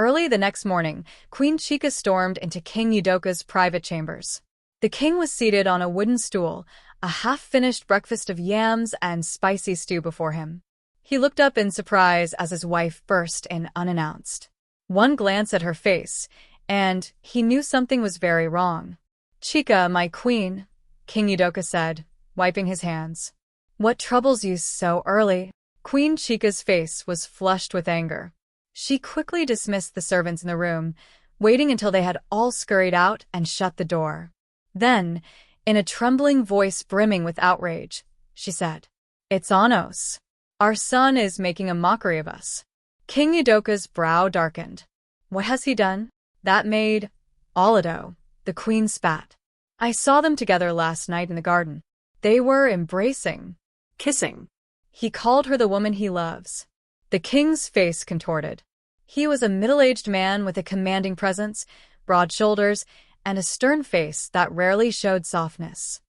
Early the next morning, Queen Chika stormed into King Udoka's private chambers. The king was seated on a wooden stool, a half-finished breakfast of yams and spicy stew before him. He looked up in surprise as his wife burst in unannounced. One glance at her face, and he knew something was very wrong. "Chika, my queen," King Udoka said, wiping his hands. "What troubles you so early?" Queen Chika's face was flushed with anger. She quickly dismissed the servants in the room, waiting until they had all scurried out and shut the door. Then, in a trembling voice brimming with outrage, she said, "It's Onoce. Our son is making a mockery of us." King Udoka's brow darkened. "What has he done?" "That maid, Olido," the queen spat. "I saw them together last night in the garden. They were embracing, kissing. He called her the woman he loves." The king's face contorted. He was a middle-aged man with a commanding presence, broad shoulders, and a stern face that rarely showed softness.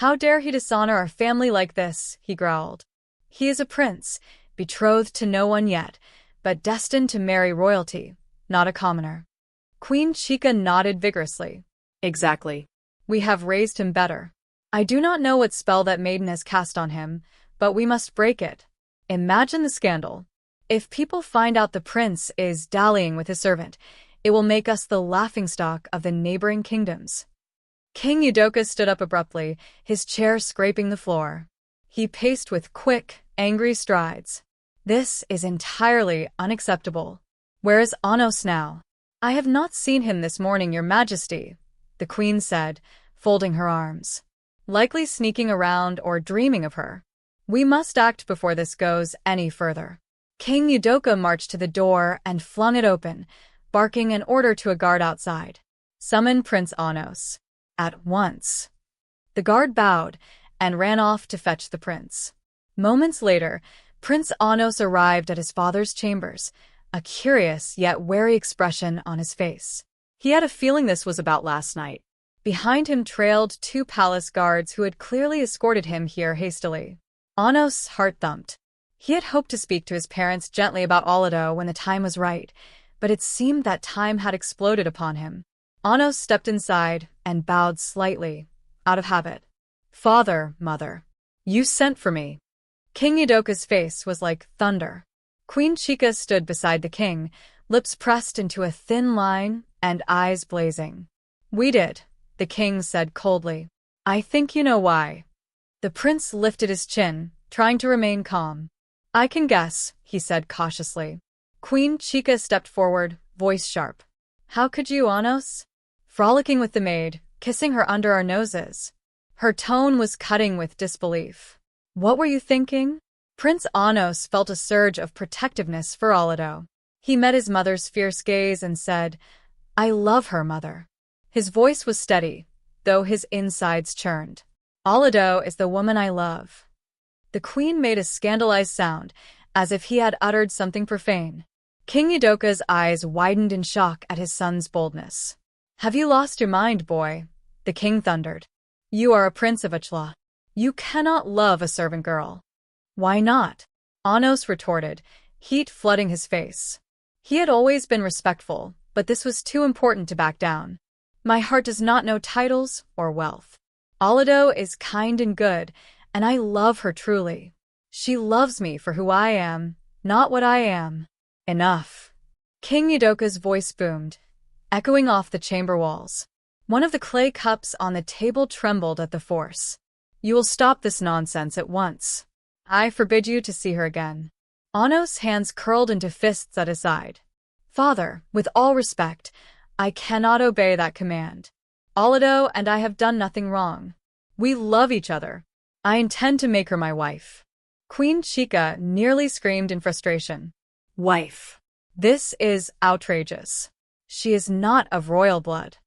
"How dare he dishonor our family like this?" he growled. "He is a prince, betrothed to no one yet, but destined to marry royalty, not a commoner." Queen Chika nodded vigorously. "Exactly. We have raised him better. I do not know what spell that maiden has cast on him, but we must break it. Imagine the scandal. If people find out the prince is dallying with his servant, it will make us the laughingstock of the neighboring kingdoms." King Udoka stood up abruptly, his chair scraping the floor. He paced with quick, angry strides. "This is entirely unacceptable. Where is Onoce now?" "I have not seen him this morning, your majesty," the queen said, folding her arms. "Likely sneaking around or dreaming of her. We must act before this goes any further." King Udoka marched to the door and flung it open, barking an order to a guard outside. "Summon Prince Onoce. At once." The guard bowed and ran off to fetch the prince. Moments later, Prince Onoce arrived at his father's chambers, a curious yet wary expression on his face. He had a feeling this was about last night. Behind him trailed two palace guards who had clearly escorted him here hastily. Onoce's heart thumped. He had hoped to speak to his parents gently about Olido when the time was right, but it seemed that time had exploded upon him. Onoce stepped inside and bowed slightly, out of habit. "Father, mother, you sent for me." King Udoka's face was like thunder. Queen Chika stood beside the king, lips pressed into a thin line and eyes blazing. "We did," the king said coldly. "I think you know why." The prince lifted his chin, trying to remain calm. "I can guess," he said cautiously. Queen Chika stepped forward, voice sharp. "How could you, Onoce? Frolicking with the maid, kissing her under our noses." Her tone was cutting with disbelief. "What were you thinking?" Prince Onoce felt a surge of protectiveness for Olido. He met his mother's fierce gaze and said, "I love her, mother." His voice was steady, though his insides churned. "Olido is the woman I love." The queen made a scandalized sound, as if he had uttered something profane. King Udoka's eyes widened in shock at his son's boldness. "Have you lost your mind, boy?" the king thundered. "You are a prince of Achla. You cannot love a servant girl." "Why not?" Onoce retorted, heat flooding his face. He had always been respectful, but this was too important to back down. "My heart does not know titles or wealth. Olido is kind and good, and I love her truly. She loves me for who I am, not what I am." "Enough." King Udoka's voice boomed, echoing off the chamber walls. One of the clay cups on the table trembled at the force. "You will stop this nonsense at once. I forbid you to see her again." Onoce's hands curled into fists at his side. "Father, with all respect, I cannot obey that command. Olido and I have done nothing wrong. We love each other. I intend to make her my wife." Queen Chika nearly screamed in frustration. "Wife. This is outrageous. She is not of royal blood."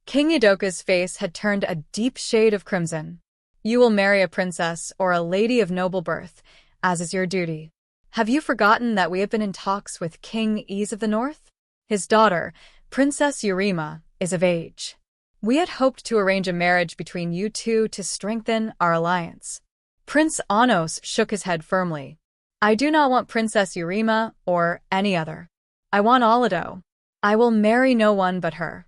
King Udoka's face had turned a deep shade of crimson. "You will marry a princess or a lady of noble birth, as is your duty. Have you forgotten that we have been in talks with King Ease of the North? His daughter, Princess Yurima, is of age. We had hoped to arrange a marriage between you two to strengthen our alliance." Prince Onoce shook his head firmly. "I do not want Princess Yurima or any other. I want Olido." I will marry no one but her.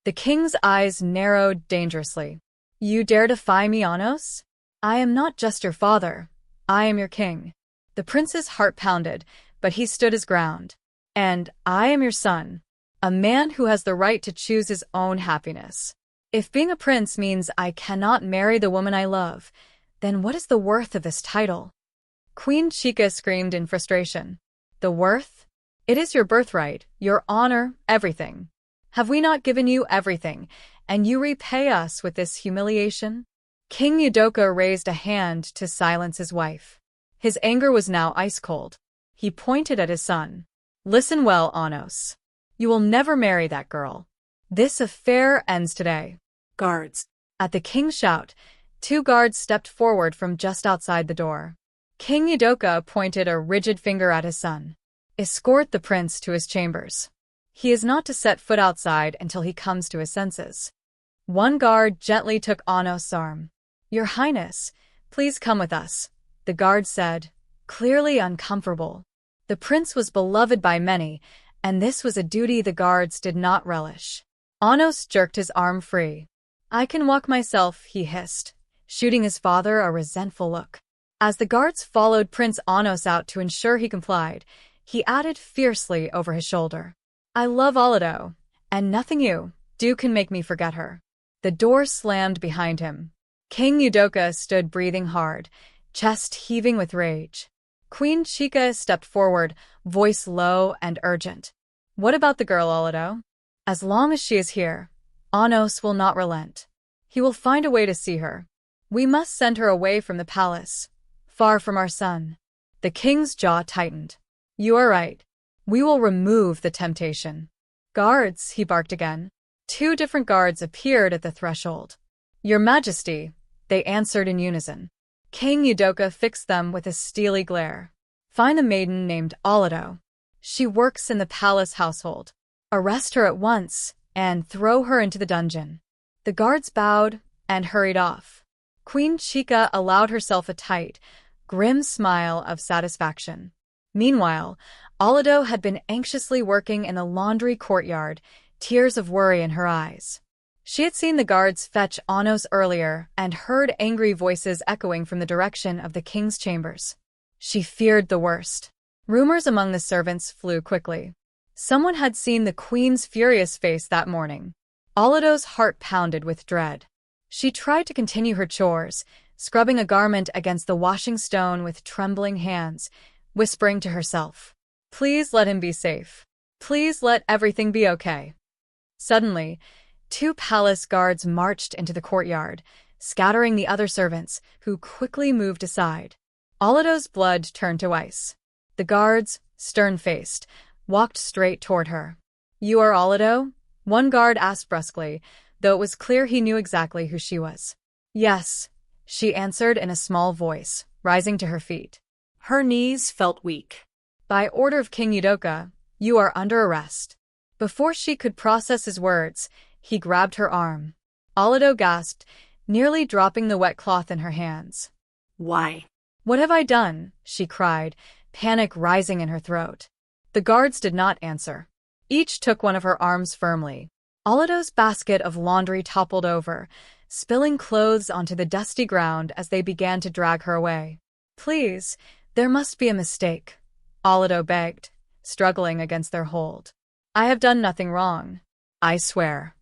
The king's eyes narrowed dangerously. You dare defy me, Onoce? I am not just your father. I am your king. The prince's heart pounded, but he stood his ground. And I am your son, a man who has the right to choose his own happiness. If being a prince means I cannot marry the woman I love, then what is the worth of this title? Queen Chika screamed in frustration. The worth? It is your birthright, your honor, everything. Have we not given you everything, and you repay us with this humiliation? King Udoka raised a hand to silence his wife. His anger was now ice-cold. He pointed at his son. Listen well, Onoce. You will never marry that girl. This affair ends today. Guards. At the king's shout, 2 guards stepped forward from just outside the door. King Udoka pointed a rigid finger at his son. Escort the prince to his chambers. He is not to set foot outside until he comes to his senses. One guard gently took Onoce's arm. Your Highness, please come with us, the guard said, clearly uncomfortable. The prince was beloved by many, and this was a duty the guards did not relish. Onoce jerked his arm free. I can walk myself, he hissed, shooting his father a resentful look. As the guards followed Prince Onoce out to ensure he complied, he added fiercely over his shoulder. I love Olido, and nothing you do can make me forget her. The door slammed behind him. King Udoka stood breathing hard, chest heaving with rage. Queen Chika stepped forward, voice low and urgent. What about the girl, Olido? As long as she is here, Onoce will not relent. He will find a way to see her. We must send her away from the palace, far from our son. The king's jaw tightened. You are right. We will remove the temptation. Guards, he barked again. 2 different guards appeared at the threshold. Your Majesty, they answered in unison. King Udoka fixed them with a steely glare. Find the maiden named Olido. She works in the palace household. Arrest her at once and throw her into the dungeon. The guards bowed and hurried off. Queen Chika allowed herself a tight, grim smile of satisfaction. Meanwhile, Olido had been anxiously working in the laundry courtyard, tears of worry in her eyes. She had seen the guards fetch Onoce earlier and heard angry voices echoing from the direction of the king's chambers. She feared the worst. Rumors among the servants flew quickly. Someone had seen the queen's furious face that morning. Olido's heart pounded with dread. She tried to continue her chores, scrubbing a garment against the washing stone with trembling hands, whispering to herself, Please let him be safe. Please let everything be okay. Suddenly, 2 palace guards marched into the courtyard, scattering the other servants, who quickly moved aside. Olido's blood turned to ice. The guards, stern-faced, walked straight toward her. You are Olido? One guard asked brusquely, though it was clear he knew exactly who she was. Yes, she answered in a small voice, rising to her feet. Her knees felt weak. By order of King Udoka, you are under arrest. Before she could process his words, he grabbed her arm. Olido gasped, nearly dropping the wet cloth in her hands. Why? What have I done? She cried, panic rising in her throat. The guards did not answer. Each took one of her arms firmly. Olido's basket of laundry toppled over, spilling clothes onto the dusty ground as they began to drag her away. Please, there must be a mistake, Olido begged, struggling against their hold. I have done nothing wrong. I swear.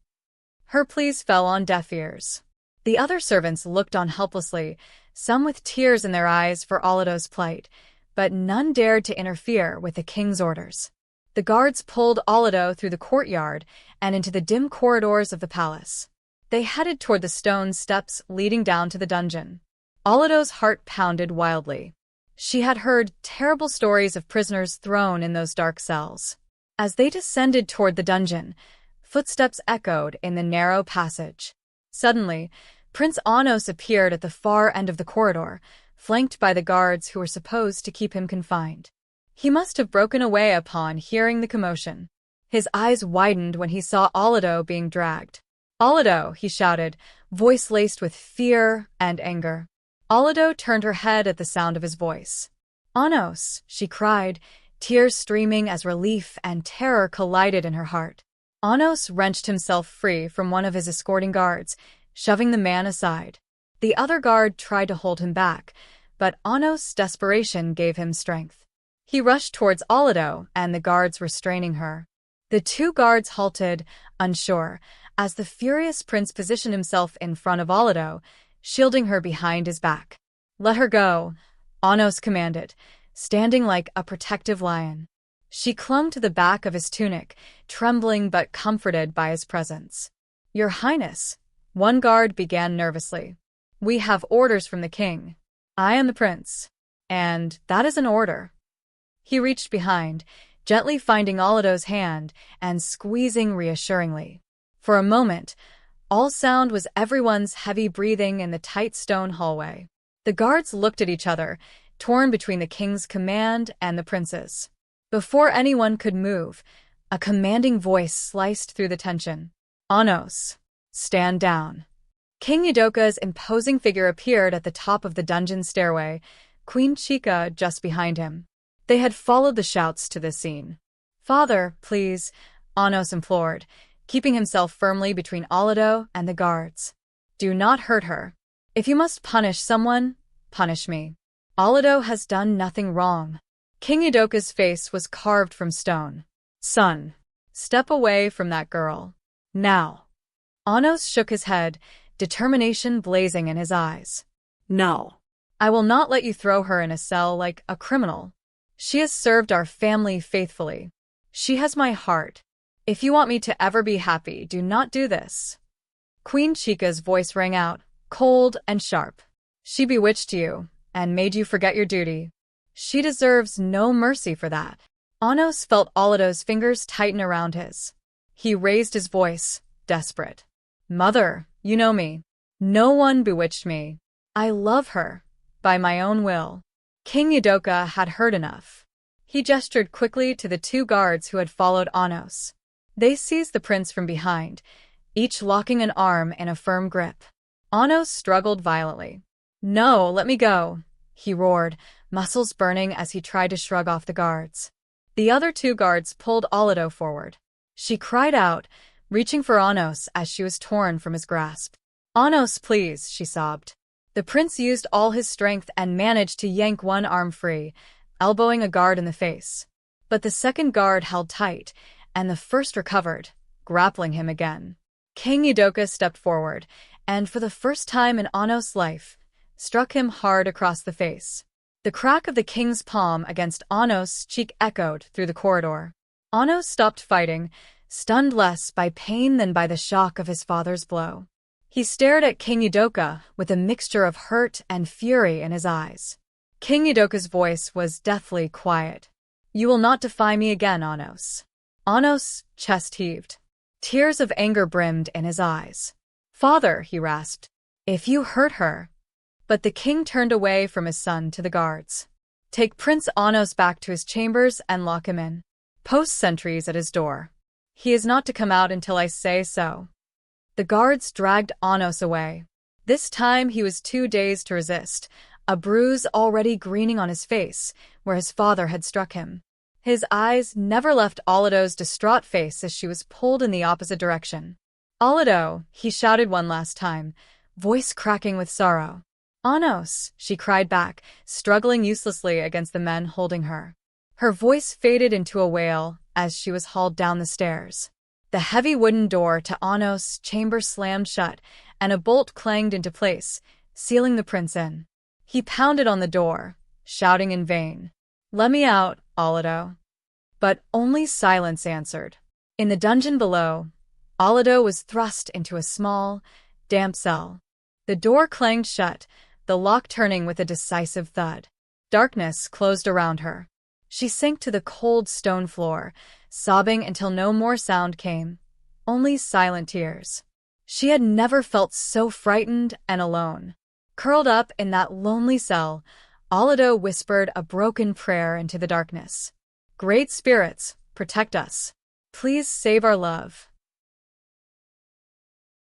Her pleas fell on deaf ears. The other servants looked on helplessly, some with tears in their eyes for Olido's plight, but none dared to interfere with the king's orders. The guards pulled Olido through the courtyard and into the dim corridors of the palace. They headed toward the stone steps leading down to the dungeon. Olido's heart pounded wildly. She had heard terrible stories of prisoners thrown in those dark cells. As they descended toward the dungeon, footsteps echoed in the narrow passage. Suddenly, Prince Onoce appeared at the far end of the corridor, flanked by the guards who were supposed to keep him confined. He must have broken away upon hearing the commotion. His eyes widened when he saw Olido being dragged. Olido, he shouted, voice laced with fear and anger. Olido turned her head at the sound of his voice. Onoce, she cried, tears streaming as relief and terror collided in her heart. Onoce wrenched himself free from one of his escorting guards, shoving the man aside. The other guard tried to hold him back, but Onoce's desperation gave him strength. He rushed towards Olido, and the guards restraining her. The two guards halted, unsure, as the furious prince positioned himself in front of Olido, shielding her behind his back. "Let her go," Onoce commanded, standing like a protective lion. She clung to the back of his tunic, trembling but comforted by his presence. "Your Highness," one guard began nervously. "We have orders from the king. I am the prince. And that is an order." He reached behind, gently finding Olido's hand and squeezing reassuringly. For a moment, all sound was everyone's heavy breathing in the tight stone hallway. The guards looked at each other, torn between the king's command and the prince's. Before anyone could move, a commanding voice sliced through the tension. "Onoce, stand down." King Udoka's imposing figure appeared at the top of the dungeon stairway, Queen Chika just behind him. They had followed the shouts to this scene. "Father, please," Onoce implored, keeping himself firmly between Olido and the guards. "Do not hurt her. If you must punish someone, punish me. Olido has done nothing wrong." King Udoka's face was carved from stone. "Son, step away from that girl. Now." Onoce shook his head, determination blazing in his eyes. "No. I will not let you throw her in a cell like a criminal. She has served our family faithfully. She has my heart. If you want me to ever be happy, do not do this." Queen Chika's voice rang out, cold and sharp. "She bewitched you and made you forget your duty. She deserves no mercy for that." Onoce felt Olido's fingers tighten around his. He raised his voice, desperate. "Mother, you know me. No one bewitched me. I love her, by my own will." King Udoka had heard enough. He gestured quickly to the two guards who had followed Onoce. They seized the prince from behind, each locking an arm in a firm grip. Onoce struggled violently. "No, let me go," he roared, muscles burning as he tried to shrug off the guards. The other two guards pulled Olido forward. She cried out, reaching for Onoce as she was torn from his grasp. "Onoce, please," she sobbed. The prince used all his strength and managed to yank one arm free, elbowing a guard in the face. But the second guard held tight, and the first recovered, grappling him again. King Udoka stepped forward, and for the first time in Onoce's life, struck him hard across the face. The crack of the king's palm against Onoce's cheek echoed through the corridor. Onoce stopped fighting, stunned less by pain than by the shock of his father's blow. He stared at King Udoka with a mixture of hurt and fury in his eyes. King Udoka's voice was deathly quiet. "You will not defy me again, Onoce." Onoce's chest heaved. Tears of anger brimmed in his eyes. "Father," he rasped, "if you hurt her—" But the king turned away from his son to the guards. "Take Prince Onoce back to his chambers and lock him in. Post sentries at his door. He is not to come out until I say so." The guards dragged Onoce away. This time he was too dazed to resist, a bruise already greening on his face, where his father had struck him. His eyes never left Olido's distraught face as she was pulled in the opposite direction. "Olido," he shouted one last time, voice cracking with sorrow. "Onoce," she cried back, struggling uselessly against the men holding her. Her voice faded into a wail as she was hauled down the stairs. The heavy wooden door to Onoce's chamber slammed shut, and a bolt clanged into place, sealing the prince in. He pounded on the door, shouting in vain, "Let me out, Olido." But only silence answered. In the dungeon below, Olido was thrust into a small, damp cell. The door clanged shut, the lock turning with a decisive thud. Darkness closed around her. She sank to the cold stone floor, sobbing until no more sound came, only silent tears. She had never felt so frightened and alone. Curled up in that lonely cell, Olido whispered a broken prayer into the darkness. "Great spirits, protect us. Please save our love."